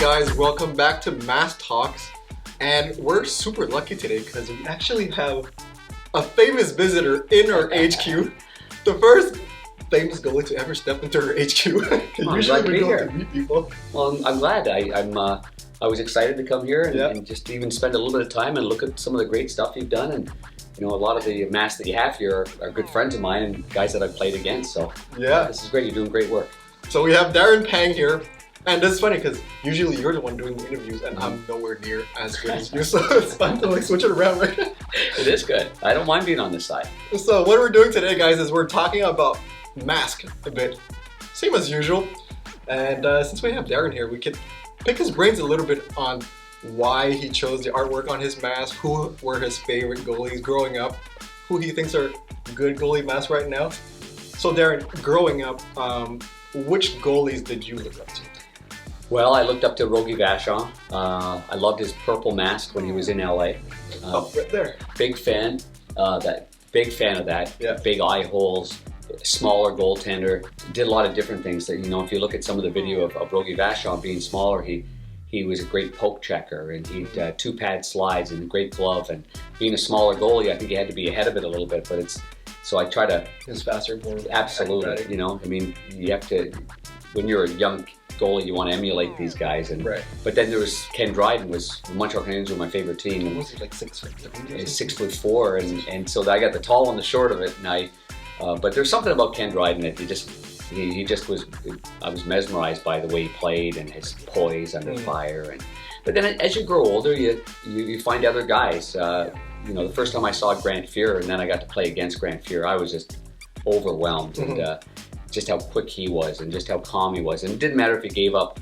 guys, welcome back to Mass Talks, and we're super lucky today because we actually have a famous visitor in our HQ, the first famous goalie to ever step into our HQ. Usually we go to meet people. Well, I'm glad. I was excited to come here and just even spend a little bit of time and look at some of the great stuff you've done. And you know, a lot of the Mass that you have here are good friends of mine and guys that I've played against. So yeah, this is great. You're doing great work. So we have Darren Pang here. And this is funny because usually you're the one doing the interviews and I'm nowhere near as good as you, so it's fun to like switch it around, right? It is good. I don't mind being on this side. So what we're doing today, guys, is we're talking about mask a bit. Same as usual. And since we have Darren here, we can pick his brains a little bit on why he chose the artwork on his mask, who were his favorite goalies growing up, who he thinks are good goalie masks right now. So Darren, growing up, which goalies did you look up to? Well, I looked up to Rogie Vachon. I loved his purple mask when he was in LA. Right there. Big fan. Big fan of that. Yeah. Big eye holes, smaller goaltender. Did a lot of different things. That, you know, if you look at some of the video of Rogie Vachon being smaller, he was a great poke checker and he'd 2-pad slides and a great glove. And being a smaller goalie, I think he had to be ahead of it a little bit. But so I try to. He was faster, more absolutely. acrobatic. You know, I mean, you have to. When you're a young goalie, you want to emulate these guys, and but then there was Ken Dryden. Was the Montreal Canadiens were my favorite team. Was he like 6'4"? 6'4", and so I got the tall and the short of it, and but there's something about Ken Dryden that he just was. I was mesmerized by the way he played and his poise under fire, but then as you grow older, you find other guys. You know, the first time I saw Grant Fuhr, and then I got to play against Grant Fuhr, I was just overwhelmed and. Just how quick he was and just how calm he was. And it didn't matter if he gave up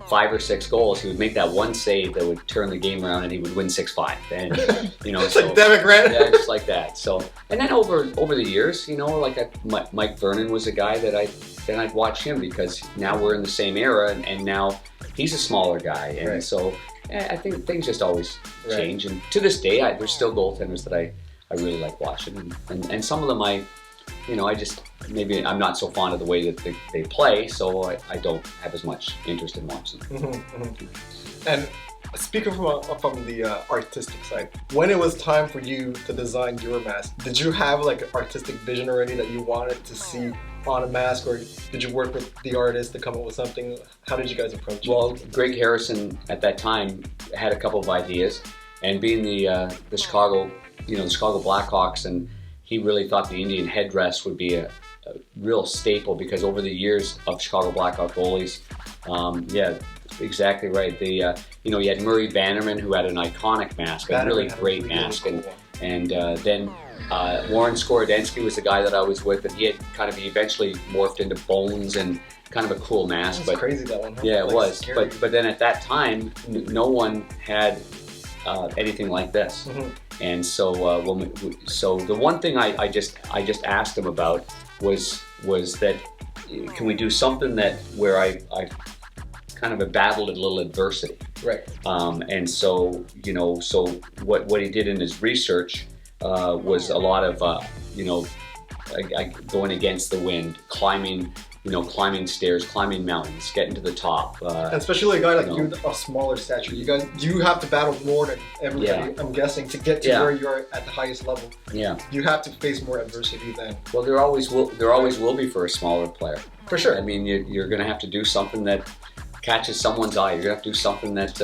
5 or 6 goals, he would make that one save that would turn the game around and he would win 6-5. And, you know, it's like Devin Grant. Yeah, just like that. So, and then over the years, you know, like Mike Vernon was a guy that I'd watch him because now we're in the same era and now he's a smaller guy. And so I think things just always change. And to this day, there's still goaltenders that I really like watching. And some of them maybe I'm not so fond of the way that they play, so I don't have as much interest in watching them. And speaking from the artistic side, when it was time for you to design your mask, did you have like an artistic vision already that you wanted to see on a mask, or did you work with the artist to come up with something? How did you guys approach it? Well, Greg Harrison at that time had a couple of ideas, and being the Chicago Blackhawks, and he really thought the Indian headdress would be a real staple because over the years of Chicago Blackhawk goalies, yeah, exactly right. You had Murray Bannerman who had an iconic mask, a really great mask, and then Warren Skorodensky was the guy that I was with, and he eventually morphed into Bones and kind of a cool mask. That's crazy, that one. Huh? Yeah, it was. But then at that time, no one had anything like this. And so so the one thing I just asked him about was that can we do something where I kind of battled a little adversity. Right. And so what he did in his research was a lot of going against the wind, climbing stairs, climbing mountains, getting to the top. Especially a guy like you, a smaller stature. You have to battle more than everybody, I'm guessing, to get to where you are at the highest level. Yeah. You have to face more adversity then. Well, there always will be for a smaller player. For sure. I mean, you're going to have to do something that catches someone's eye. You're going to have to do something that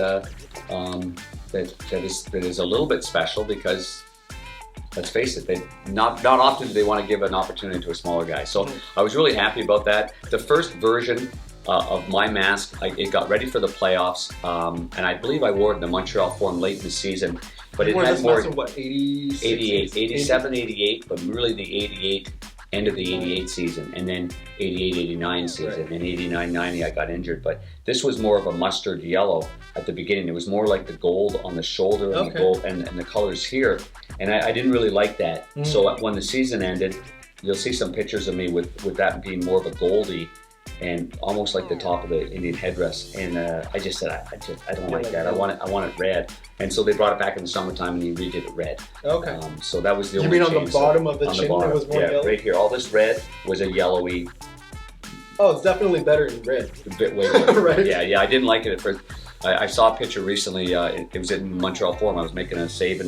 is a little bit special because. Let's face it, not often do they want to give an opportunity to a smaller guy. So I was really happy about that. The first version of my mask, it got ready for the playoffs, and I believe I wore it in the Montreal Forum late in the season. But it had more. What, 86, 88, 87, 88, but really the 88, end of the 88 season, and then 88, 89 season, and 89, 90 I got injured. But this was more of a mustard yellow at the beginning. It was more like the gold on the shoulder and the gold and the colors here. And I didn't really like that. So when the season ended, you'll see some pictures of me with that being more of a goldie and almost like the top of the Indian headdress. And I just said, I don't like that. I want it red. And so they brought it back in the summertime and he redid it red. Okay. So that was the only change. You mean on the bottom of the chin? It was more yellow? Right here. All this red was a yellowy. Oh, it's definitely better in red. A bit way better. Right. Yeah. I didn't like it at first. I saw a picture recently. It was in Montreal Forum. I was making a save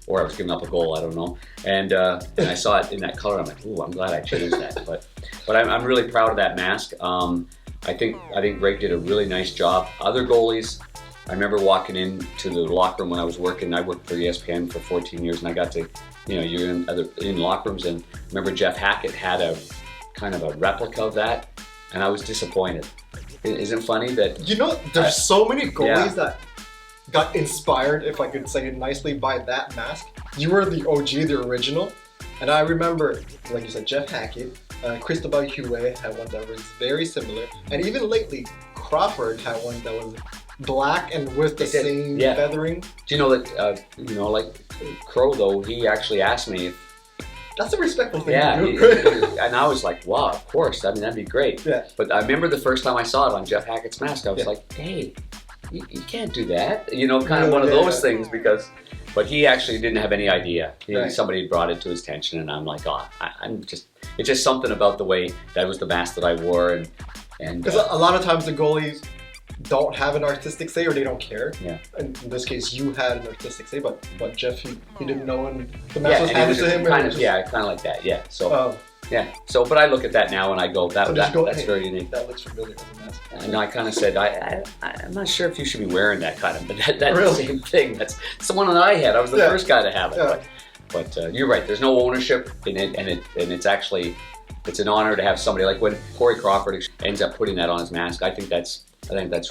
or I was giving up a goal. I don't know. And I saw it in that color. I'm like, ooh, I'm glad I changed that. But I'm really proud of that mask. I think Greg did a really nice job. Other goalies, I remember walking into the locker room when I was working. I worked for ESPN for 14 years, and I got to, you're in locker rooms, and I remember Jeff Hackett had a kind of a replica of that, and I was disappointed. Isn't it funny that there's so many goalies that got inspired, if I could say it nicely, by that mask. You were the OG, the original, and I remember, like you said, Jeff Hackett. Cristobal Huet had one that was very similar, and even lately, Crawford had one that was black and with the same feathering. Do you know that? Like Crow, though, he actually asked me if. That's a respectful thing to do. And I was like, wow, of course. I mean, that'd be great. Yeah. But I remember the first time I saw it on Jeff Hackett's mask, I was like, hey, you can't do that. Kind of one of those things because. But he actually didn't have any idea. Somebody brought it to his attention, and I'm like, oh, it's just something about the way that was the mask that I wore, and because a lot of times the goalies don't have an artistic say or they don't care. Yeah. And in this case, you had an artistic say, but Jeff, he didn't know, and the mask was handed to him. Kind of like that. Yeah. So. So, but I look at that now and I go, that's very unique. That looks familiar as a mask. And I kind of said, I'm not sure if you should be wearing that kind of, but that really? Same thing. That's the one that I had. I was the first guy to have it. Yeah. But you're right. There's no ownership in it, and it's actually, it's an honor to have somebody like when Corey Crawford ends up putting that on his mask. I think that's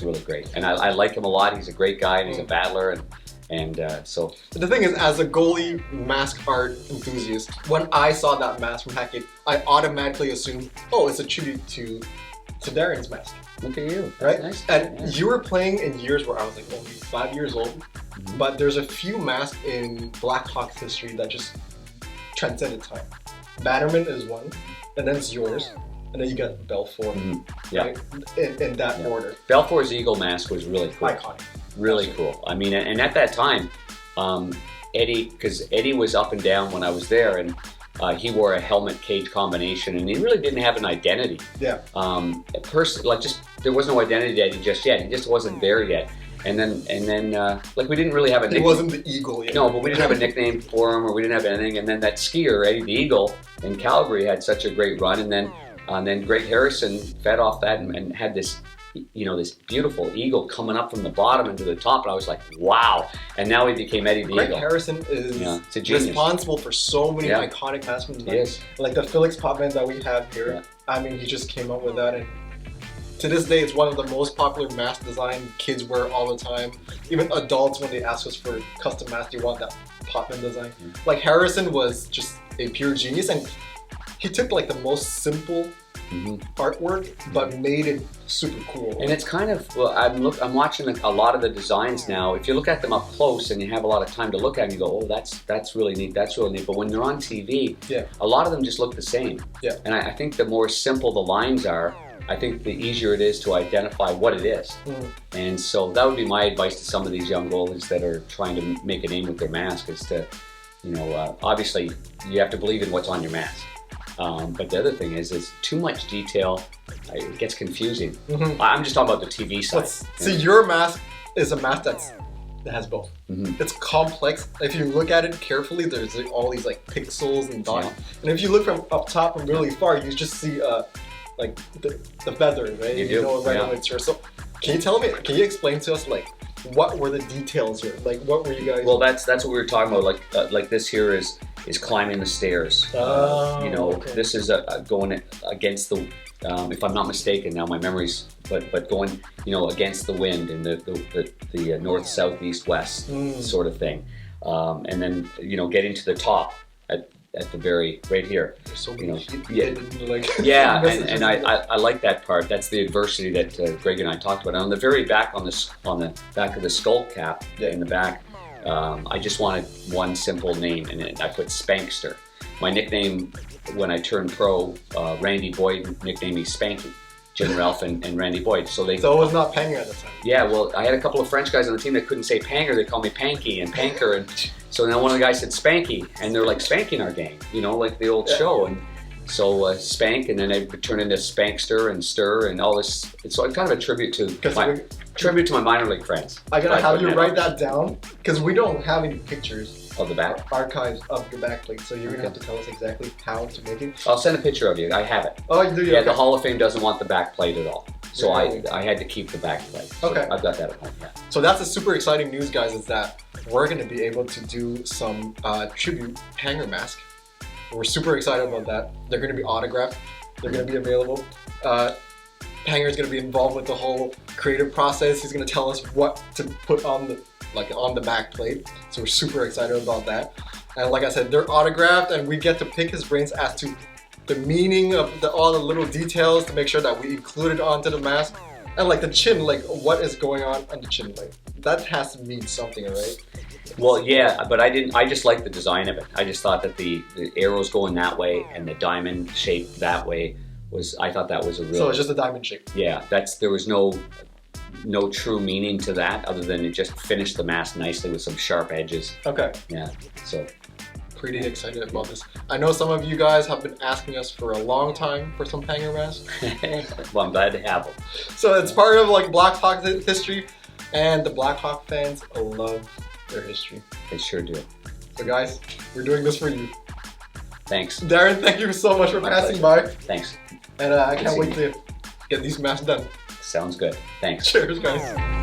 really great, and I like him a lot. He's a great guy, and he's a battler, and so. The thing is, as a goalie mask art enthusiast, when I saw that mask from Hackett, I automatically assumed, oh, it's a tribute to Darren's mask. Look at you. Right? Nice. And you were playing in years where I was like only 5 years old, but there's a few masks in Blackhawks history that just transcended time. Batterman is one, and then it's yours, and then you got Belfour, right? In that order. Belfour's eagle mask was really cool. Iconic. Really cool. I mean, and at that time, Eddie was up and down when I was there, and he wore a helmet cage combination, and he really didn't have an identity. Yeah. There was no identity to Eddie just yet. He just wasn't there yet. And then, we didn't really have a nickname. He wasn't the Eagle yet. No, but we didn't have a nickname for him, or we didn't have anything. And then that skier, Eddie the Eagle, in Calgary had such a great run, and then Greg Harrison fed off that and had this. This beautiful eagle coming up from the bottom into the top, and I was like, wow. And now he became Eddie the Eagle. Greg Harrison is responsible for so many iconic masks. Like the Felix Popman that we have here. Yeah. I mean, he just came up with that, and to this day, it's one of the most popular mask design kids wear all the time. Even adults, when they ask us for custom masks, they want that Popman design. Like Harrison was just a pure genius, and he took like the most simple artwork, but made it super cool. And it's kind of, I'm watching a lot of the designs now. If you look at them up close and you have a lot of time to look at them, you go, oh, that's really neat, that's really neat. But when they're on TV, a lot of them just look the same. Yeah. And I think the more simple the lines are, I think the easier it is to identify what it is. And so that would be my advice to some of these young goalies that are trying to make a name with their mask, is to, obviously you have to believe in what's on your mask. But the other thing is too much detail, it gets confusing. I'm just talking about the TV side. See, your mask is a mask that has both. It's complex. If you look at it carefully, there's all these like pixels and dots. And if you look from up top and really far, you just see like the feather, right? You know right on its here. So can you explain to us like what were the details here? Like what were you guys? Well, that's what we were talking about. Like this here is climbing the stairs. This is going against the, if I'm not mistaken, now my memory's, but going, against the wind in the north, south, east, west sort of thing, and then getting to the top at the very right here. There's so many and I like that part. That's the adversity that Greg and I talked about. And on the very back, on the back of the skull cap in the back. I just wanted one simple name, and I put Spankster. My nickname when I turned pro, Randy Boyd nicknamed me Spanky. Jim Ralph and Randy Boyd. So it was not Panger at the time. Yeah, well, I had a couple of French guys on the team that couldn't say Panger. They called me Panky and Panker, and so now one of the guys said Spanky, and they're like spanking our gang, like the old show. And so Spank, and then it turned into Spankster and Stir and all this. So it's kind of a tribute to Tribute to my minor league friends. I gotta By have putting you it write on. that down because we don't have any pictures, Of the back. archives of the backplate. So you're gonna have to tell us exactly how to make it. I'll send a picture of you. I have it. Oh, you do. Yeah, Okay. the Hall of Fame doesn't want the back plate at all. So Really? I had to keep the back plate. So Okay. I've got that at home, yeah. So that's the super exciting news, guys, is that we're going to be able to do some tribute hanger mask. We're super excited about that. They're going to be autographed. They're going to be available. Panger is going to be involved with the whole creative process. He's going to tell us what to put on the back plate. So we're super excited about that. And like I said, they're autographed, and we get to pick his brains as to the meaning of all the little details to make sure that we include it onto the mask. And like the chin, like what is going on the chin, like that has to mean something, right? Well, yeah, but I didn't. I just liked the design of it. I just thought that the arrows going that way and the diamond shape that way was. I thought that was a real. So it's just a diamond shape. Yeah, there was no true meaning to that other than it just finished the mask nicely with some sharp edges. Okay. Yeah, so Pretty excited about this. I know some of you guys have been asking us for a long time for some Panger masks. well, I'm glad to have them. So it's part of like Blackhawks history, and the Blackhawk fans love their history. They sure do. So guys, we're doing this for you. Thanks. Darren, thank you so much for My passing pleasure. by. Thanks. And I Good can't wait seeing to get these masks done. Sounds good. Thanks. Cheers, guys.